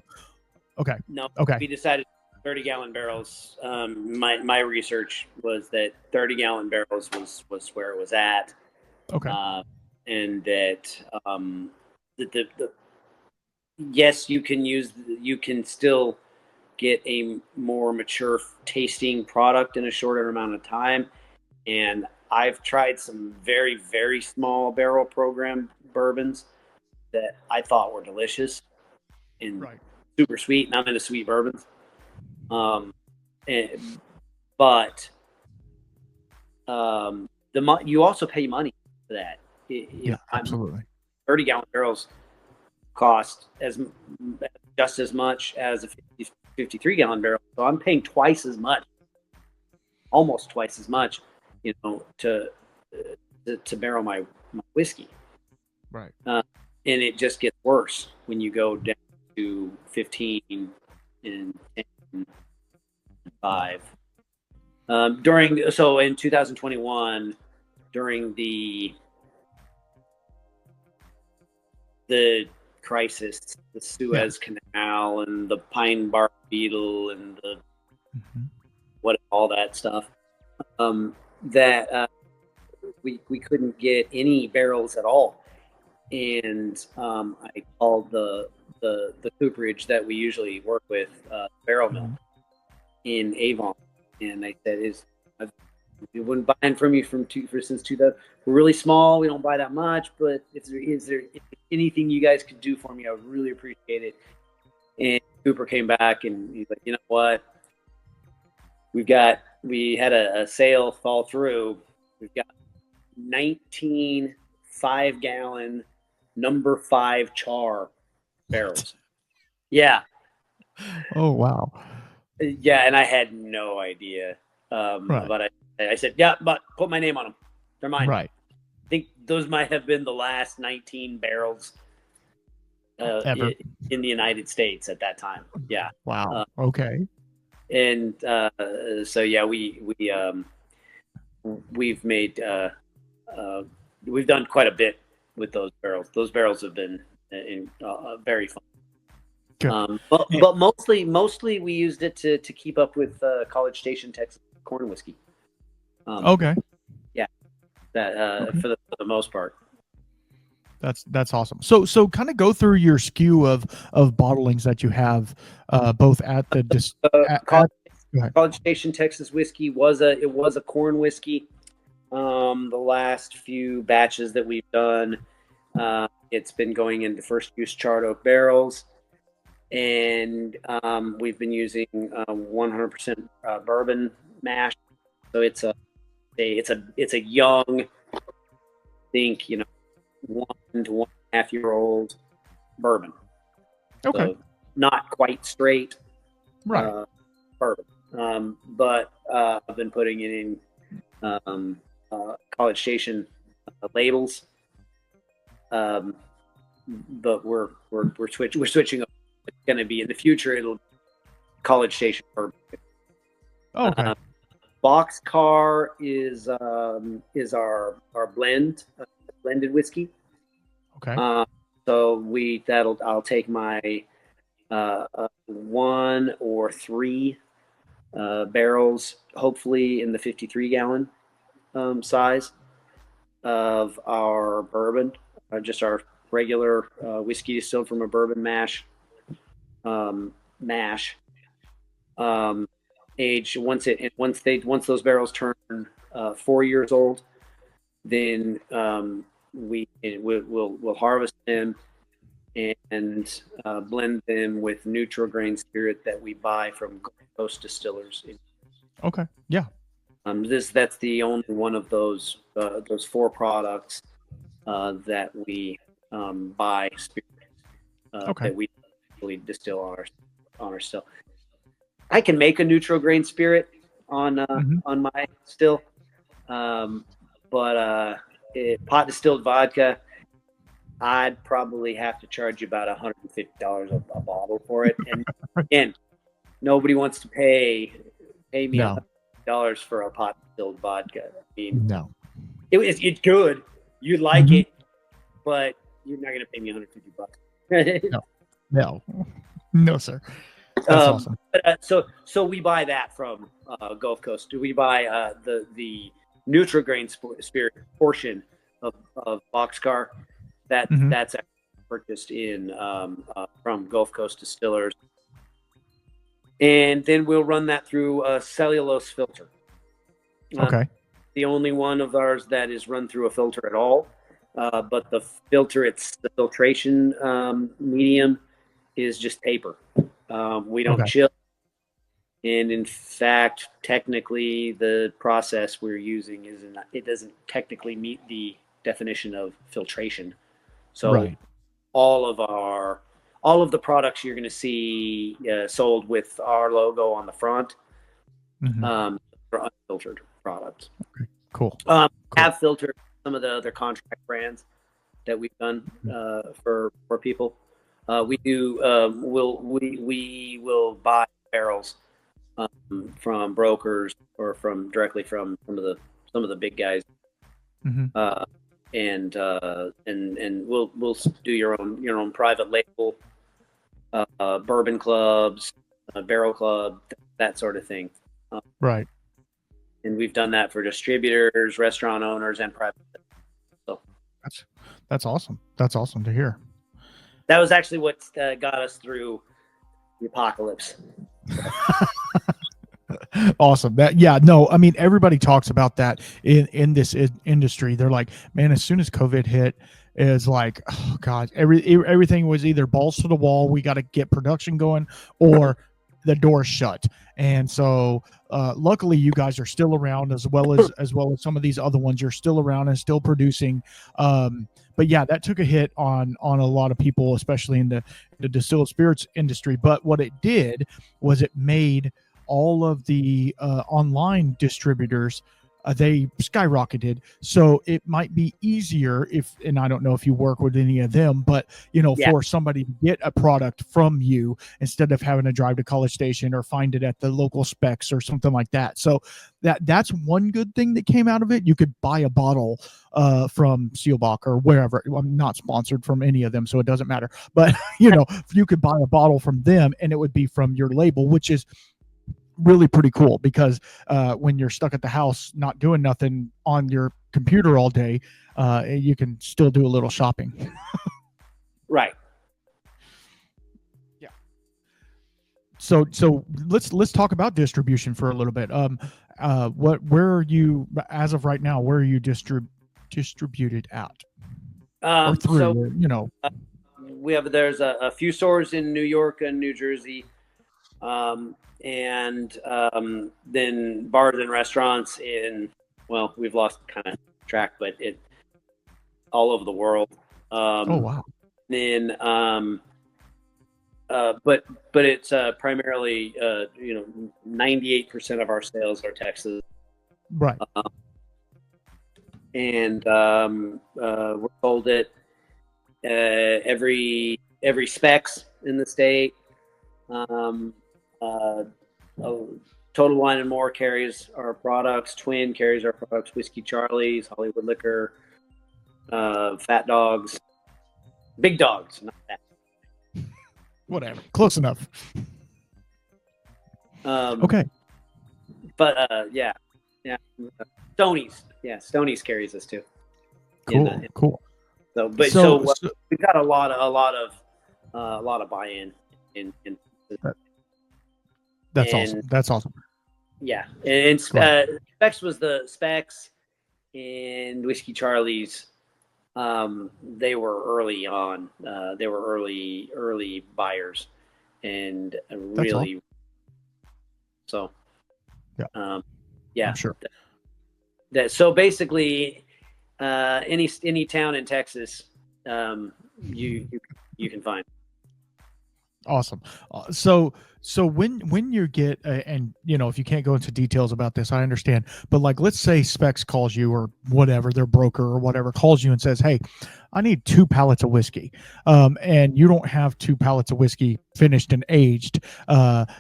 Okay. No. Okay. We decided 30-gallon barrels. My research was that 30-gallon barrels was where it was at. Okay. And that yes, you can still get a more mature tasting product in a shorter amount of time. And I've tried some very, very small barrel program bourbons that I thought were delicious and super sweet. And I'm into sweet bourbons. But you also pay money for that. Absolutely. 30-gallon barrels cost just as much as a 53-gallon barrel. So I'm paying twice as much, almost twice as much, to barrel my whiskey. Right. And it just gets worse when you go down to 15 and 10 and 5. In 2021, during the crisis, the Suez Canal and the pine bark beetle and the all that stuff, that we couldn't get any barrels at all, and I called the cooperage that we usually work with, Barrel Mill in Avon, and I said, we've been buying from you since 2000. We're really small. We don't buy that much, but is there anything you guys could do for me? I would really appreciate it. And Cooper came back and he's like, you know what? We had a sale fall through. We've got 19 5-gallon number 5 char barrels. Yeah. Oh, wow. Yeah. And I had no idea. But I said, yeah, but put my name on them. They're mine. Right. I think those might have been the last 19 barrels ever in the United States at that time. Yeah. Wow. Okay. And so yeah, we've made we've done quite a bit with those barrels. Those barrels have been very fun. But mostly we used it to keep up with College Station Texas corn whiskey. Okay. Yeah. That for the most part. That's awesome. So kind of go through your skew of bottlings that you have, both at the College Station Texas whiskey was a corn whiskey. The last few batches that we've done, it's been going into first use charred oak barrels, and we've been using 100% bourbon mash. So it's a young, I think 1 to 1.5 year old bourbon. Okay. So not quite straight, right? Bourbon. But I've been putting it in College Station labels. But we're switching up. It's going to be in the future. It'll College Station bourbon. Okay. Boxcar is our blended whiskey. Okay. So I'll take my 1 or 3 barrels, hopefully in the 53-gallon size of our bourbon, just our regular whiskey distilled from a bourbon mash. Age once those barrels turn 4 years old, then we'll harvest them and blend them with neutral grain spirit that we buy from Gulf Coast distillers. Okay. Yeah. That's the only one of those 4 products that we buy spirit that we actually distill on our still. I can make a neutral grain spirit on my still, but pot distilled vodka, I'd probably have to charge you about $150 a bottle for it. And again, nobody wants to pay me $100 for a pot distilled vodka. I mean, no, it's good. You'd like it, but you're not going to pay me $150. No, sir. That's awesome. But, so we buy that from Gulf Coast. We buy the neutral grain spirit portion of Boxcar. That's actually purchased in from Gulf Coast distillers, and then we'll run that through a cellulose filter. Okay. The only one of ours that is run through a filter at all, but the filtration medium is just paper. We don't chill. And in fact, technically, the process we're using it doesn't technically meet the definition of filtration. So all of the products you're going to see sold with our logo on the front are unfiltered products. Okay. Cool. Have filtered some of the other contract brands that we've done for people. We will buy barrels from brokers or directly from some of the big guys, and we'll do your own private label, bourbon clubs, barrel club, that sort of thing. Right. And we've done that for distributors, restaurant owners, and private. So that's awesome. That's awesome to hear. That was actually what got us through the apocalypse. Awesome. I mean, everybody talks about that in this industry. They're like, man, as soon as COVID hit, is like, oh God, everything was either balls to the wall. We got to get production going, or the door shut. And so, luckily, you guys are still around, as well as some of these other ones. You're still around and still producing. But yeah, that took a hit on a lot of people, especially in the distilled spirits industry. But what it did was it made all of the online distributors, they skyrocketed. So it might be easier and I don't know if you work with any of them, but for somebody to get a product from you instead of having to drive to College Station or find it at the local specs or something like that. So that's one good thing that came out of it. You could buy a bottle from Seelbach or wherever. I'm not sponsored from any of them, so it doesn't matter. But you could buy a bottle from them and it would be from your label, which is really pretty cool, because when you're stuck at the house not doing nothing on your computer all day, you can still do a little shopping. Right. Yeah. So let's talk about distribution for a little bit. Where are you as of right now? Where are you distributed at? Or through? There's a few stores in New York and New Jersey. And then bars and restaurants we've lost kind of track, but all over the world. Oh wow! Then, but it's primarily 98% of our sales are Texas. Right. and we're sold at every specs in the state. Total Wine and More carries our products. Twin carries our products. Whiskey Charlie's, Hollywood Liquor, Fat Dogs, Big Dogs, not that. Whatever, close enough. Okay. But yeah. Stoney's carries us too. Cool. So we've got a lot of buy-in in that's awesome. That's awesome. Yeah, and Specs was the Specs and Whiskey Charlie's. They were early on. They were early buyers, and really. So, yeah, I'm sure. So basically, any town in Texas, you can find. Awesome. So when you get and if you can't go into details about this, I understand. But like, let's say Specs calls you or whatever, their broker or whatever calls you and says, "Hey, I need 2 pallets of whiskey," and you don't have 2 pallets of whiskey finished and aged.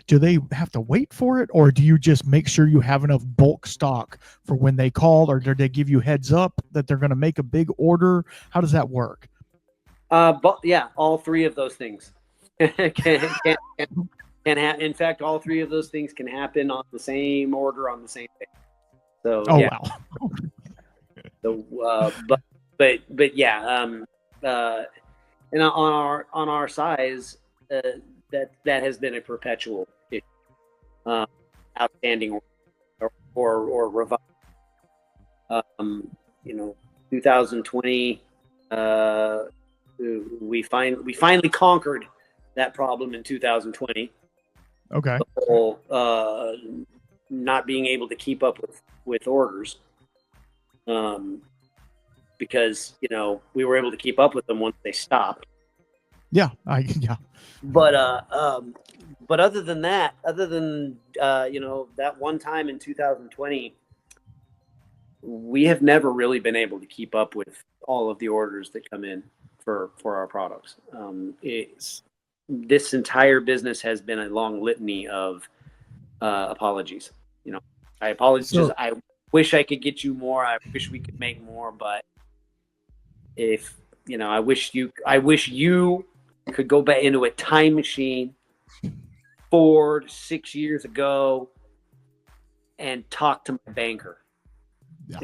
Do they have to wait for it, or do you just make sure you have enough bulk stock for when they call, or do they give you heads up that they're going to make a big order? How does that work? But yeah, all 3 of those things can happen. In fact, all 3 of those things can happen on the same order on the same day. So, wow. So, but yeah, and on our size, that has been a perpetual issue, outstanding or revival. 2020, we finally conquered that problem in 2020. Okay. The whole not being able to keep up with orders, because we were able to keep up with them once they stopped. Yeah. But other than that, that one time in 2020, we have never really been able to keep up with all of the orders that come in for our products. This entire business has been a long litany of apologies. I apologize. I wish I could get you more. I wish we could make more, but if I wish you could go back into a time machine 4 to 6 years ago and talk to my banker. Yeah.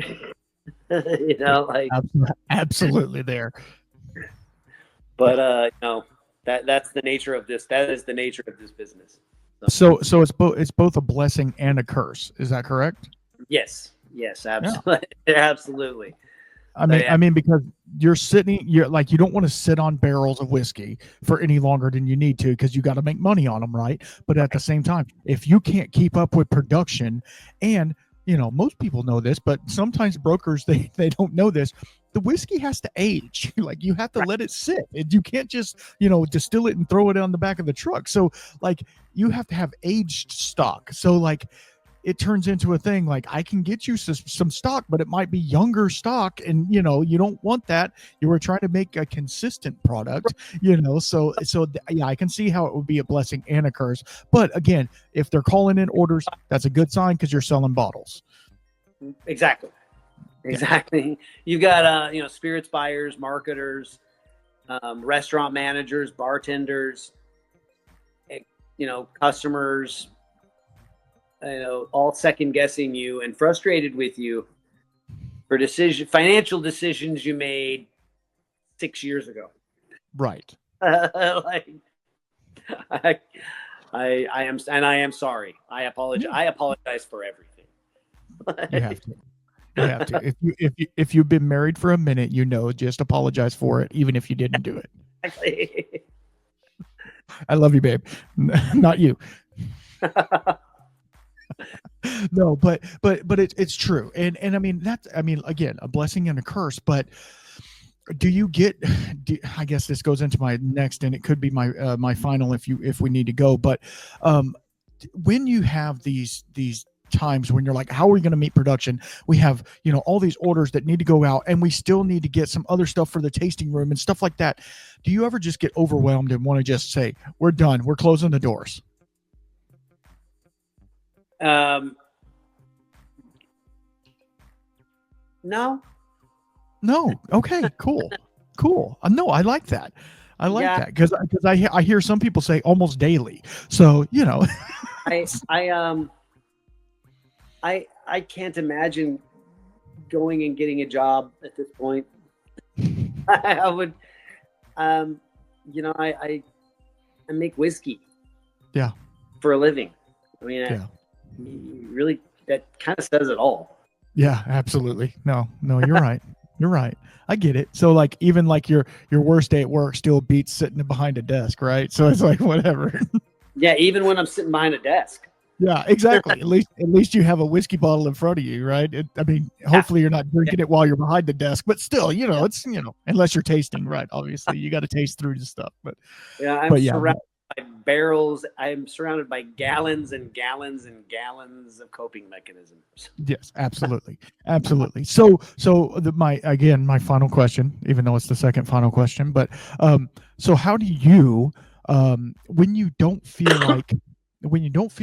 Absolutely there. But that's the nature of this. That is the nature of this business. So it's both a blessing and a curse. Is that correct? Yes, absolutely, absolutely. I mean, because you're like, you don't want to sit on barrels of whiskey for any longer than you need to, because you got to make money on them, right? But at the same time, if you can't keep up with production, and most people know this, but sometimes brokers they don't know this. The whiskey has to age. Like, you have to let it sit. You can't just distill it and throw it on the back of the truck. So like, you have to have aged stock. So like, it turns into a thing like, I can get you some stock, but it might be younger stock, and you don't want that. You were trying to make a consistent product, so yeah, I can see how it would be a blessing and a curse. But again, if they're calling in orders, that's a good sign, because you're selling bottles. Exactly. You've got spirits buyers, marketers, restaurant managers, bartenders, customers, all second guessing you and frustrated with you for financial decisions you made 6 years ago. Right. I am sorry. I apologize. I apologize for everything. You have to. You have to. If you've been married for a minute, just apologize for it, even if you didn't do it. Exactly. I love you, babe. Not you. No, but it's true. And I mean, again, a blessing and a curse. But I guess this goes into my next, and it could be my final if we need to go. But when you have these times when you're like, how are we going to meet production? We have, all these orders that need to go out, and we still need to get some other stuff for the tasting room and stuff like that. Do you ever just get overwhelmed and want to just say, we're done, we're closing the doors? No. Okay, cool. No, I like that. I like that because I hear some people say almost daily. So, I can't imagine going and getting a job at this point. I would, I make whiskey. Yeah. For a living. I mean, really, that kind of says it all. Yeah, absolutely. No, you're right. You're right. I get it. So like, even like your worst day at work still beats sitting behind a desk, right? So it's like, whatever. Yeah. Even when I'm sitting behind a desk. Yeah, exactly. At least you have a whiskey bottle in front of you, right? Hopefully you're not drinking it while you're behind the desk, but still, it's, unless you're tasting, right? Obviously you got to taste through the stuff, but I'm surrounded by barrels. I'm surrounded by gallons and gallons and gallons of coping mechanisms. Yes, absolutely. Absolutely. So my final question, even though it's the second final question, but, so how do you, when you don't feel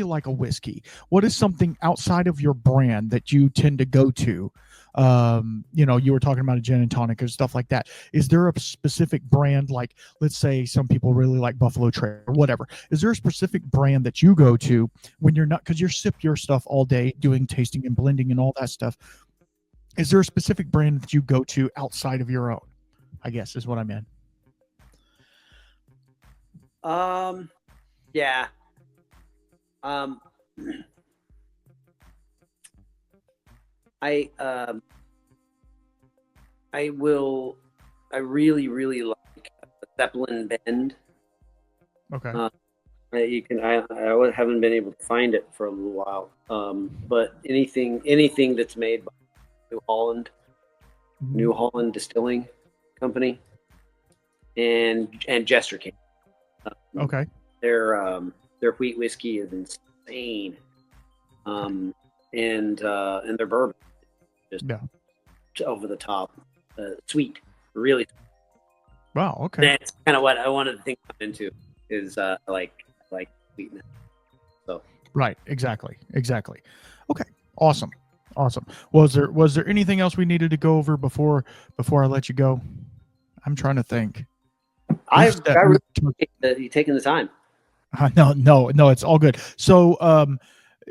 like a whiskey, what is something outside of your brand that you tend to go to? You were talking about a gin and tonic and stuff like that. Is there a specific brand, like, let's say some people really like Buffalo Trace or whatever? Is there a specific brand that you go to when you're not, because you sip your stuff all day doing tasting and blending and all that stuff? Is there a specific brand that you go to outside of your own, I guess is what I meant? Yeah. I really, really like Zeppelin Bend. Okay. I haven't been able to find it for a little while. But anything that's made by New Holland Distilling Company and Jester King. Okay. Their wheat whiskey is insane. And their bourbon just over the top, sweet, really. Wow. Okay. That's kind of what I wanted to think into is like sweetness. So right, exactly. Okay, awesome. Was there anything else we needed to go over before I let you go? I'm trying to think. I really appreciate you taking the time. No, it's all good. So,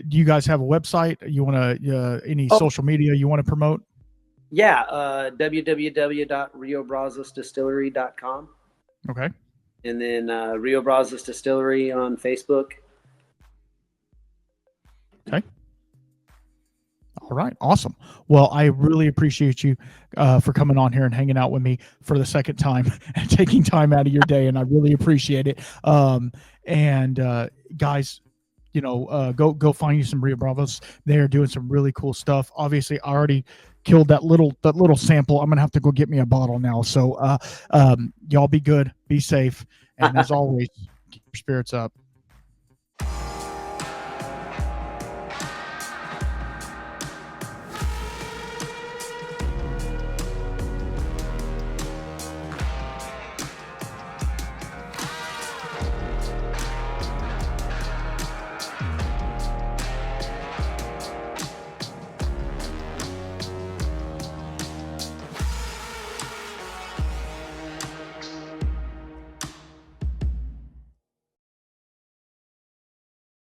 do you guys have a website? You want to any social media you want to promote? Yeah, www.riobrazosdistillery.com. Okay. And then Rio Brazos Distillery on Facebook. Okay. All right. Awesome. Well, I really appreciate you for coming on here and hanging out with me for the second time and taking time out of your day. And I really appreciate it. Guys, go find you some Rio Brazos. They're doing some really cool stuff. Obviously, I already killed that little sample. I'm going to have to go get me a bottle now. So y'all be good, be safe. And as always, keep your spirits up.